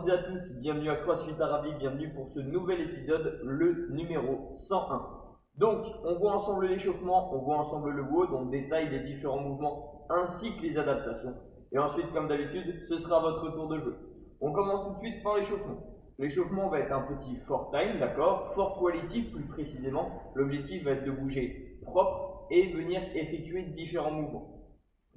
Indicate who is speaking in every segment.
Speaker 1: toutes et à tous, bienvenue à CrossFit Arabic, bienvenue pour ce nouvel épisode, le numéro 101. Donc, on voit ensemble l'échauffement, on voit ensemble le WOD, on détaille les différents mouvements ainsi que les adaptations. Et ensuite, comme d'habitude, ce sera votre tour de jeu. On commence tout de suite par l'échauffement. L'échauffement va être un petit fort time, d'accord? Fort quality plus précisément. L'objectif va être de bouger propre et venir effectuer différents mouvements.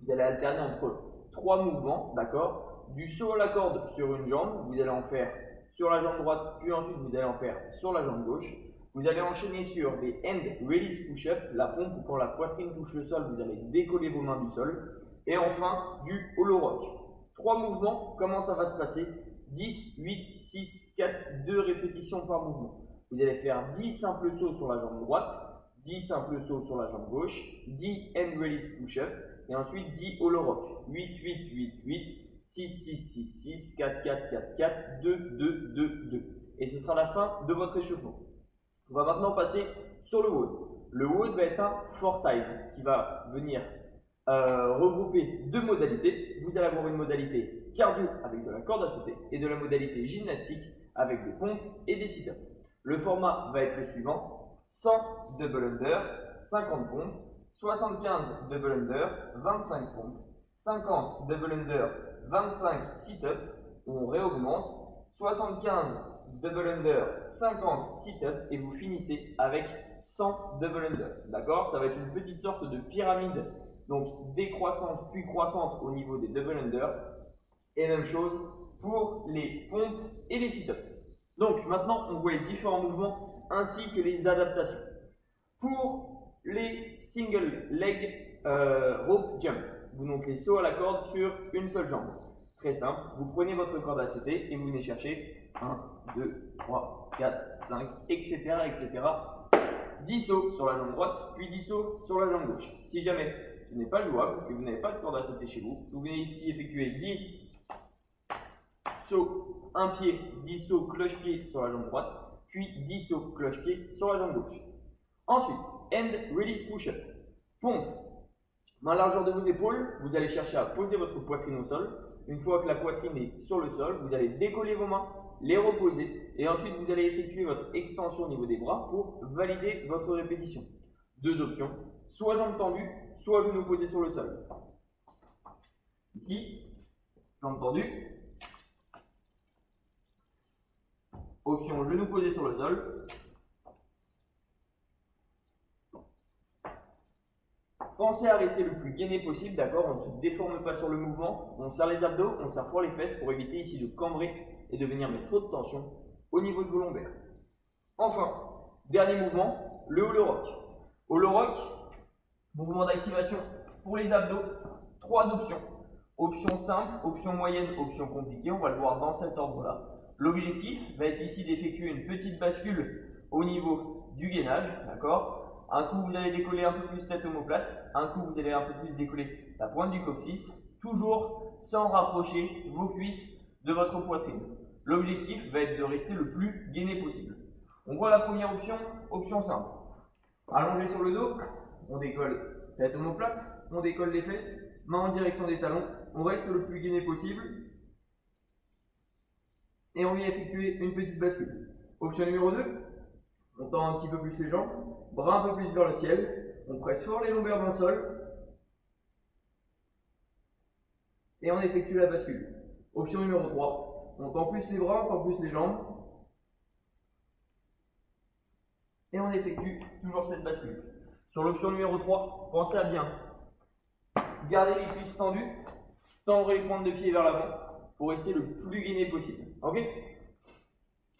Speaker 1: Vous allez alterner entre 3 mouvements, d'accord? Du saut à la corde sur une jambe, vous allez en faire sur la jambe droite, puis ensuite vous allez en faire sur la jambe gauche. Vous allez enchaîner sur des hand release push-up, la pompe où quand la poitrine touche le sol, vous allez décoller vos mains du sol. Et enfin, du hollow rock. 3 mouvements, comment ça va se passer? 10, 8, 6, 4, 2 répétitions par mouvement. Vous allez faire 10 simples sauts sur la jambe droite, 10 simples sauts sur la jambe gauche, 10 hand release push-up, et ensuite 10 hollow rock. 8, 8, 8, 8. 6, 6, 6, 6, 4, 4, 4, 4, 2, 2, 2, 2. Et ce sera la fin de votre échauffement. On va maintenant passer sur le WOD. Le WOD va être un fort time qui va venir regrouper 2 modalités. Vous allez avoir une modalité cardio avec de la corde à sauter et de la modalité gymnastique avec des pompes et des sit-ups. Le format va être le suivant: 100 double under, 50 pompes, 75 double under, 25 pompes, 50 double under, 25 sit-ups, on réaugmente, 75 double under, 50 sit-ups et vous finissez avec 100 double under. D'accord? Ça va être une petite sorte de pyramide, donc décroissante puis croissante au niveau des double under. Et même chose pour les pompes et les sit-ups. Donc maintenant, on voit les différents mouvements ainsi que les adaptations. Pour les single leg rope jump, donc les sauts à la corde sur une seule jambe. Très simple, vous prenez votre corde à sauter et vous venez chercher 1, 2, 3, 4, 5, etc. etc. 10 sauts sur la jambe droite, puis 10 sauts sur la jambe gauche. Si jamais ce n'est pas jouable, que vous n'avez pas de corde à sauter chez vous, vous venez ici effectuer 10 sauts, un pied, 10 sauts cloche-pied sur la jambe droite, puis 10 sauts cloche-pied sur la jambe gauche. Ensuite, hand release push-up. Pompe. Main largeur de vos épaules, vous allez chercher à poser votre poitrine au sol. Une fois que la poitrine est sur le sol, vous allez décoller vos mains, les reposer et ensuite vous allez effectuer votre extension au niveau des bras pour valider votre répétition. 2 options, soit jambes tendues, soit genoux posés sur le sol. Ici, jambes tendues. Option genoux posés sur le sol. Pensez à rester le plus gainé possible, d'accord? On ne se déforme pas sur le mouvement, on serre les abdos, on serre fort les fesses pour éviter ici de cambrer et de venir mettre trop de tension au niveau de vos lombaires. Enfin, dernier mouvement, le hollow rock. Hollow rock, mouvement d'activation pour les abdos, 3 options. Option simple, option moyenne, option compliquée, on va le voir dans cet ordre-là. L'objectif va être ici d'effectuer une petite bascule au niveau du gainage, d'accord? Un coup, vous allez décoller un peu plus tête omoplate. Un coup, vous allez un peu plus décoller la pointe du coccyx. Toujours sans rapprocher vos cuisses de votre poitrine. L'objectif va être de rester le plus gainé possible. On voit la première option, option simple. Allongé sur le dos, on décolle tête omoplate, on décolle les fesses, main en direction des talons. On reste le plus gainé possible. Et on vient effectuer une petite bascule. Option numéro 2. On tend un petit peu plus les jambes, bras un peu plus vers le ciel, on presse fort les lombaires dans le sol et on effectue la bascule. Option numéro 3, on tend plus les bras, on tend plus les jambes et on effectue toujours cette bascule. Sur l'option numéro 3, pensez à bien garder les cuisses tendues, tendre les pointes de pied vers l'avant pour rester le plus gainé possible. Ok?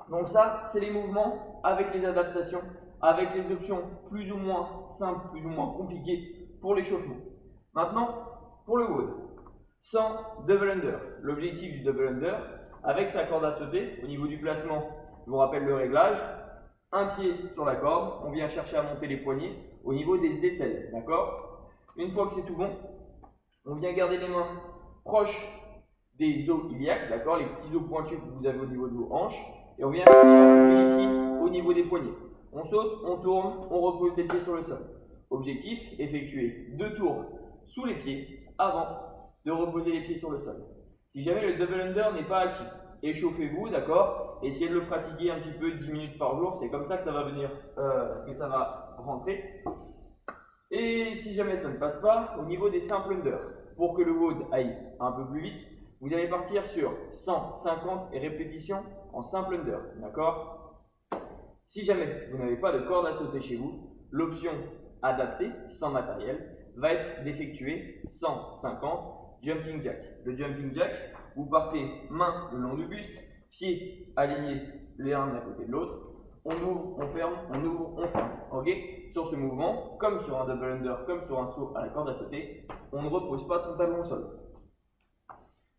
Speaker 1: Donc ça, c'est les mouvements avec les adaptations, avec les options plus ou moins simples, plus ou moins compliquées pour l'échauffement. Maintenant, pour le WOD, 100 double under. L'objectif du double under, avec sa corde à sauter, au niveau du placement, je vous rappelle le réglage, un pied sur la corde, on vient chercher à monter les poignets au niveau des aisselles, d'accord? Une fois que c'est tout bon, on vient garder les mains proches des os iliaques, d'accord? Les petits os pointus que vous avez au niveau de vos hanches. Et on vient chercher à bouger ici au niveau des poignets. On saute, on tourne, on repose les pieds sur le sol. Objectif, effectuer 2 tours sous les pieds avant de reposer les pieds sur le sol. Si jamais le double under n'est pas acquis, échauffez-vous, d'accord? Essayez de le pratiquer un petit peu 10 minutes par jour, c'est comme ça que ça va venir, que ça va rentrer. Et si jamais ça ne passe pas, au niveau des simples under, pour que le WOD aille un peu plus vite, vous allez partir sur 150 répétitions en simple under, d'accord? Si jamais vous n'avez pas de corde à sauter chez vous, l'option adaptée, sans matériel, va être d'effectuer 150 jumping jack. Le jumping jack, vous partez main le long du buste, pieds alignés l'un à côté de l'autre, on ouvre, on ferme, on ouvre, on ferme. Ok? Sur ce mouvement, comme sur un double under, comme sur un saut à la corde à sauter, on ne repose pas son talon au sol.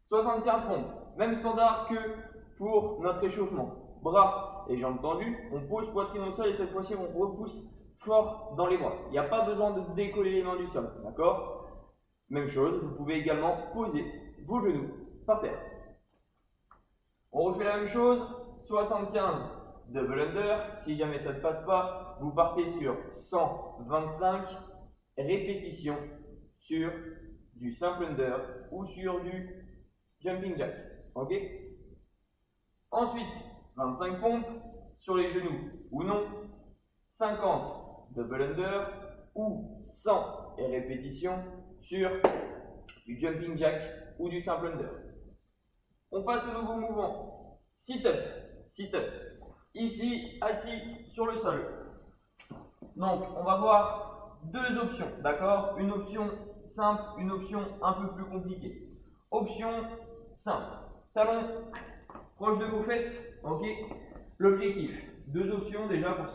Speaker 1: 75 pompes, même standard que pour notre échauffement. Bras et jambes tendues, on pose poitrine au sol et cette fois-ci on repousse fort dans les bras. Il n'y a pas besoin de décoller les mains du sol, d'accord? Même chose, vous pouvez également poser vos genoux par terre. On refait la même chose, 75 double under. Si jamais ça ne passe pas, vous partez sur 125 répétitions sur du simple under ou sur du jumping jack. Ok? Ensuite, 25 pompes sur les genoux ou non, 50 double under ou 100 répétitions sur du jumping jack ou du simple under. On passe au nouveau mouvement. Sit-up. Sit-up. Ici, assis sur le sol. Donc, on va voir deux options, d'accord? Une option simple, une option un peu plus compliquée. Option simple. Talon proche de vos fesses, ok? L'objectif, deux options déjà pour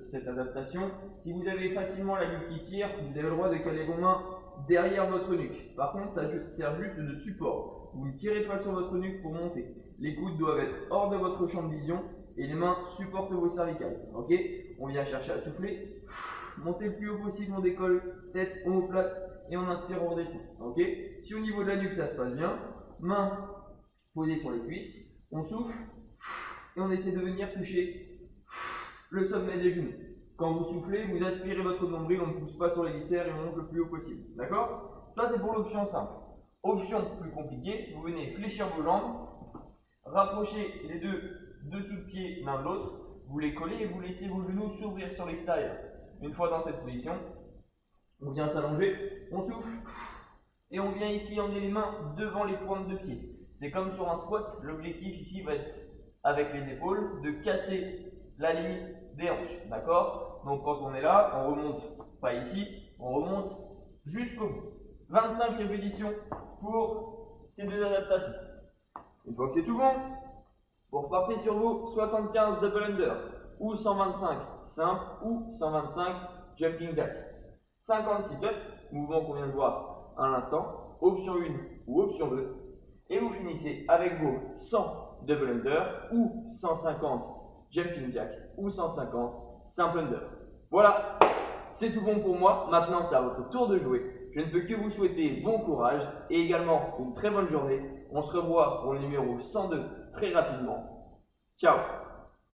Speaker 1: cette adaptation. Si vous avez facilement la nuque qui tire, vous avez le droit de caler vos mains derrière votre nuque. Par contre, ça sert juste de support. Vous ne tirez pas sur votre nuque pour monter. Les coudes doivent être hors de votre champ de vision et les mains supportent vos cervicales. Ok? On vient chercher à souffler. Montez le plus haut possible, on décolle, tête omoplate et on inspire, on redescend. Ok? Si au niveau de la nuque ça se passe bien, mains posées sur les cuisses, on souffle et on essaie de venir toucher le sommet des genoux. Quand vous soufflez, vous aspirez votre nombril, on ne pousse pas sur les viscères et on monte le plus haut possible. D'accord? Ça c'est pour l'option simple. Option plus compliquée, vous venez fléchir vos jambes, rapprocher les deux dessous de pied l'un de l'autre, vous les collez et vous laissez vos genoux s'ouvrir sur l'extérieur. Une fois dans cette position, on vient s'allonger, on souffle et on vient ici emmener les mains devant les pointes de pied. C'est comme sur un squat, l'objectif ici va être avec les épaules de casser la limite des hanches. D'accord? Donc quand on est là, on remonte pas ici, on remonte jusqu'au bout. 25 répétitions pour ces deux adaptations. Une fois que c'est tout bon, vous repartez sur vos 75 double under ou 125 simple ou 125 jumping jack. 50 sit-up, mouvement qu'on vient de voir à l'instant, option 1 ou option 2. Et vous finissez avec vos 100 double under ou 150 jumping jack ou 150 simple under. Voilà, c'est tout bon pour moi. Maintenant, c'est à votre tour de jouer. Je ne peux que vous souhaiter bon courage et également une très bonne journée. On se revoit pour le numéro 102 très rapidement. Ciao!